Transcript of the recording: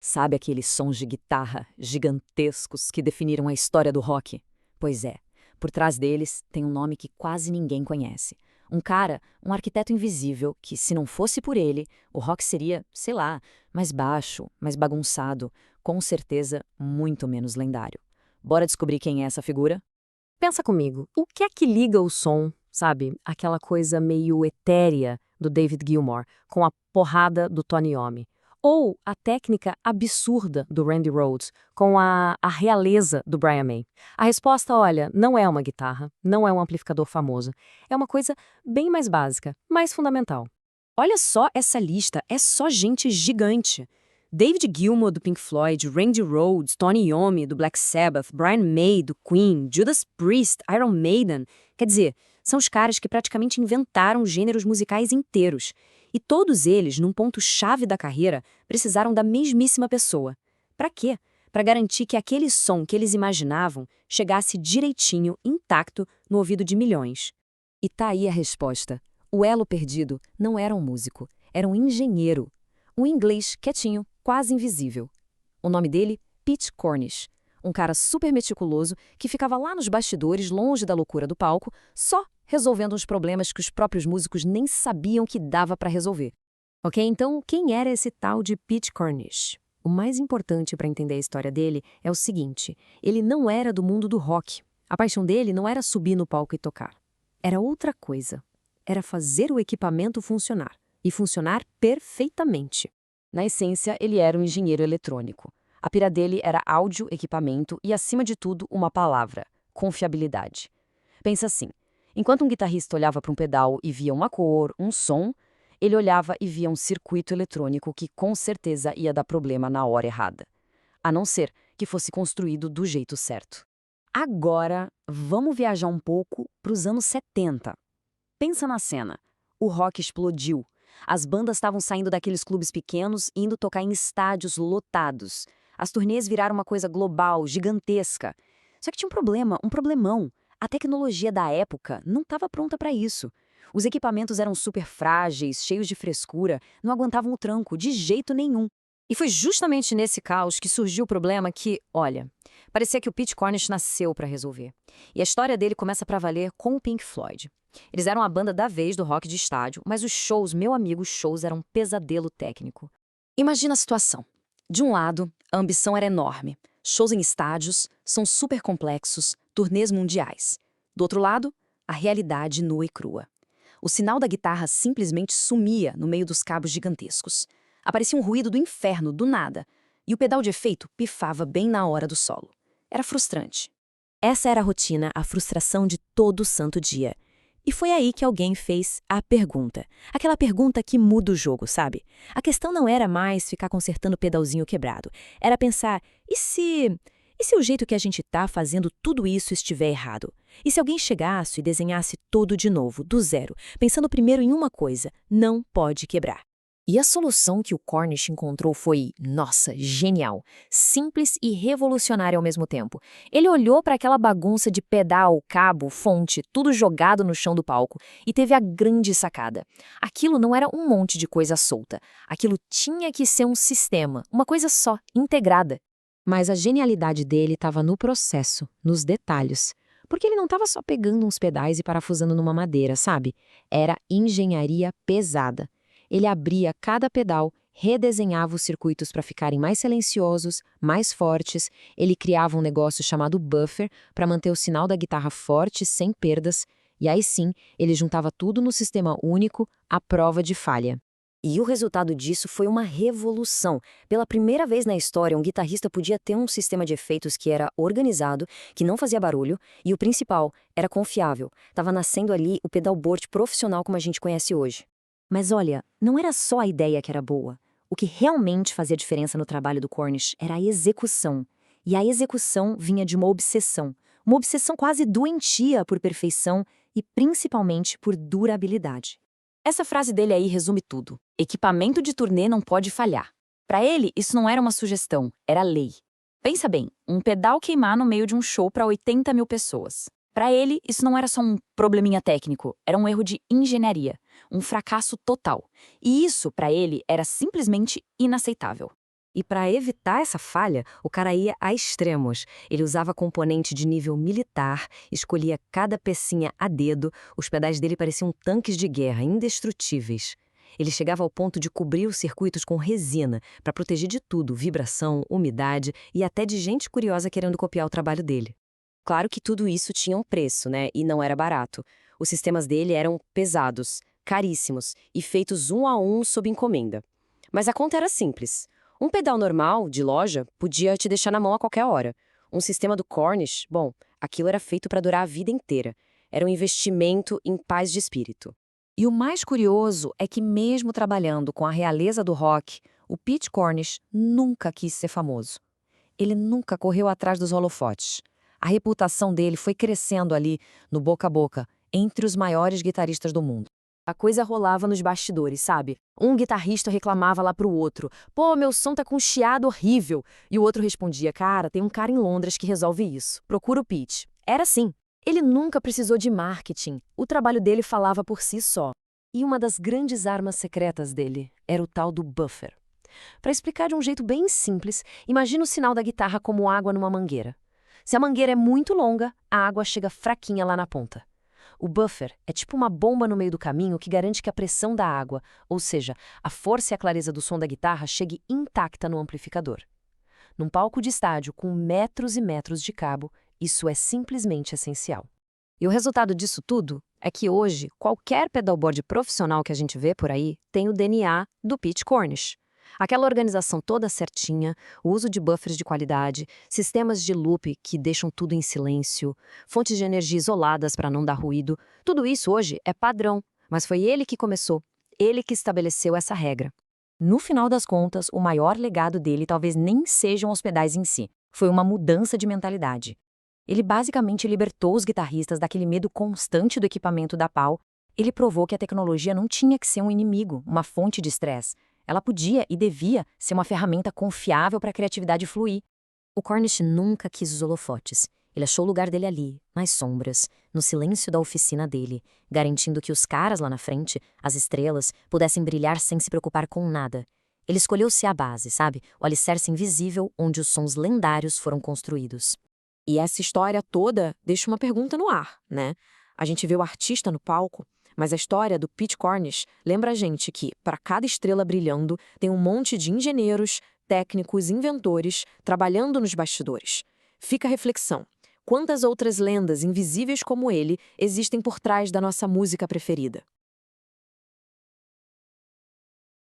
Sabe aqueles sons de guitarra gigantescos que definiram a história do rock? Pois é, por trás deles tem um nome que quase ninguém conhece. Um cara, um arquiteto invisível que, se não fosse por ele, o rock seria, sei lá, mais baixo, mais bagunçado, com certeza muito menos lendário. Bora descobrir quem é essa figura? Pensa comigo, o que é que liga o som, sabe, aquela coisa meio etérea do David Gilmour, com a porrada do Tony Iommi? Ou a técnica absurda do Randy Rhoads, com a realeza do Brian May? A resposta, olha, não é uma guitarra, não é um amplificador famoso. É uma coisa bem mais básica, mais fundamental. Olha só essa lista, é só gente gigante. David Gilmour, do Pink Floyd, Randy Rhoads, Tony Iommi, do Black Sabbath, Brian May, do Queen, Judas Priest, Iron Maiden. Quer dizer, são os caras que praticamente inventaram gêneros musicais inteiros. E todos eles, num ponto-chave da carreira, precisaram da mesmíssima pessoa. Para quê? Para garantir que aquele som que eles imaginavam chegasse direitinho, intacto, no ouvido de milhões. E tá aí a resposta. O elo perdido não era um músico, era um engenheiro. Um inglês quietinho, quase invisível. O nome dele, Pete Cornish. Um cara super meticuloso que ficava lá nos bastidores, longe da loucura do palco, só resolvendo uns problemas que os próprios músicos nem sabiam que dava para resolver. Ok, então quem era esse tal de Pete Cornish? O mais importante para entender a história dele é o seguinte: ele não era do mundo do rock. A paixão dele não era subir no palco e tocar. Era outra coisa. Era fazer o equipamento funcionar. E funcionar perfeitamente. Na essência, ele era um engenheiro eletrônico. A pira dele era áudio, equipamento e, acima de tudo, uma palavra: confiabilidade. Pensa assim, enquanto um guitarrista olhava para um pedal e via uma cor, um som, ele olhava e via um circuito eletrônico que com certeza ia dar problema na hora errada. A não ser que fosse construído do jeito certo. Agora, vamos viajar um pouco para os anos 70. Pensa na cena. O rock explodiu. As bandas estavam saindo daqueles clubes pequenos e indo tocar em estádios lotados. As turnês viraram uma coisa global, gigantesca. Só que tinha um problema, um problemão. A tecnologia da época não estava pronta para isso. Os equipamentos eram super frágeis, cheios de frescura, não aguentavam o tranco de jeito nenhum. E foi justamente nesse caos que surgiu o problema que, olha, parecia que o Pete Cornish nasceu para resolver. E a história dele começa para valer com o Pink Floyd. Eles eram a banda da vez do rock de estádio, mas os shows, meu amigo, os shows eram um pesadelo técnico. Imagina a situação. De um lado, a ambição era enorme. Shows em estádios, são super complexos, turnês mundiais. Do outro lado, a realidade nua e crua. O sinal da guitarra simplesmente sumia no meio dos cabos gigantescos. Aparecia um ruído do inferno, do nada, e o pedal de efeito pifava bem na hora do solo. Era frustrante. Essa era a rotina, a frustração de todo santo dia. E foi aí que alguém fez a pergunta. Aquela pergunta que muda o jogo, sabe? A questão não era mais ficar consertando o pedalzinho quebrado. Era pensar, e se o jeito que a gente tá fazendo tudo isso estiver errado? E se alguém chegasse e desenhasse tudo de novo, do zero, pensando primeiro em uma coisa: não pode quebrar. E a solução que o Cornish encontrou foi, nossa, genial, simples e revolucionária ao mesmo tempo. Ele olhou para aquela bagunça de pedal, cabo, fonte, tudo jogado no chão do palco e teve a grande sacada. Aquilo não era um monte de coisa solta. Aquilo tinha que ser um sistema, uma coisa só, integrada. Mas a genialidade dele estava no processo, nos detalhes. Porque ele não estava só pegando uns pedais e parafusando numa madeira, sabe? Era engenharia pesada. Ele abria cada pedal, redesenhava os circuitos para ficarem mais silenciosos, mais fortes. Ele criava um negócio chamado buffer para manter o sinal da guitarra forte, sem perdas. E aí sim, ele juntava tudo no sistema único, à prova de falha. E o resultado disso foi uma revolução. Pela primeira vez na história, um guitarrista podia ter um sistema de efeitos que era organizado, que não fazia barulho, e o principal, era confiável. Estava nascendo ali o pedalboard profissional como a gente conhece hoje. Mas olha, não era só a ideia que era boa. O que realmente fazia diferença no trabalho do Cornish era a execução. E a execução vinha de uma obsessão quase doentia por perfeição e principalmente por durabilidade. Essa frase dele aí resume tudo. Equipamento de turnê não pode falhar. Para ele, isso não era uma sugestão, era lei. Pensa bem, um pedal queimar no meio de um show para 80 mil pessoas. Para ele, isso não era só um probleminha técnico, era um erro de engenharia, um fracasso total. E isso, para ele, era simplesmente inaceitável. E para evitar essa falha, o cara ia a extremos. Ele usava componente de nível militar, escolhia cada pecinha a dedo, os pedais dele pareciam tanques de guerra, indestrutíveis. Ele chegava ao ponto de cobrir os circuitos com resina, para proteger de tudo, vibração, umidade e até de gente curiosa querendo copiar o trabalho dele. Claro que tudo isso tinha um preço, né? E não era barato. Os sistemas dele eram pesados, caríssimos e feitos um a um sob encomenda. Mas a conta era simples. Um pedal normal, de loja, podia te deixar na mão a qualquer hora. Um sistema do Cornish, bom, aquilo era feito para durar a vida inteira. Era um investimento em paz de espírito. E o mais curioso é que mesmo trabalhando com a realeza do rock, o Pete Cornish nunca quis ser famoso. Ele nunca correu atrás dos holofotes. A reputação dele foi crescendo ali, no boca a boca, entre os maiores guitarristas do mundo. A coisa rolava nos bastidores, sabe? Um guitarrista reclamava lá pro outro: "Pô, meu som tá com um chiado horrível." E o outro respondia: "Cara, tem um cara em Londres que resolve isso. Procura o Pete." Era assim. Ele nunca precisou de marketing. O trabalho dele falava por si só. E uma das grandes armas secretas dele era o tal do buffer. Para explicar de um jeito bem simples, imagina o sinal da guitarra como água numa mangueira. Se a mangueira é muito longa, a água chega fraquinha lá na ponta. O buffer é tipo uma bomba no meio do caminho que garante que a pressão da água, ou seja, a força e a clareza do som da guitarra, chegue intacta no amplificador. Num palco de estádio com metros e metros de cabo, isso é simplesmente essencial. E o resultado disso tudo é que hoje, qualquer pedalboard profissional que a gente vê por aí tem o DNA do Pete Cornish. Aquela organização toda certinha, o uso de buffers de qualidade, sistemas de loop que deixam tudo em silêncio, fontes de energia isoladas para não dar ruído, tudo isso hoje é padrão, mas foi ele que começou, ele que estabeleceu essa regra. No final das contas, o maior legado dele talvez nem sejam os pedais em si, foi uma mudança de mentalidade. Ele basicamente libertou os guitarristas daquele medo constante do equipamento da pau. Ele provou que a tecnologia não tinha que ser um inimigo, uma fonte de estresse. Ela podia e devia ser uma ferramenta confiável para a criatividade fluir. O Cornish nunca quis os holofotes. Ele achou o lugar dele ali, nas sombras, no silêncio da oficina dele, garantindo que os caras lá na frente, as estrelas, pudessem brilhar sem se preocupar com nada. Ele escolheu ser a base, sabe? O alicerce invisível onde os sons lendários foram construídos. E essa história toda deixa uma pergunta no ar, né? A gente vê o artista no palco, mas a história do Pete Cornish lembra a gente que, para cada estrela brilhando, tem um monte de engenheiros, técnicos, inventores trabalhando nos bastidores. Fica a reflexão. Quantas outras lendas invisíveis como ele existem por trás da nossa música preferida?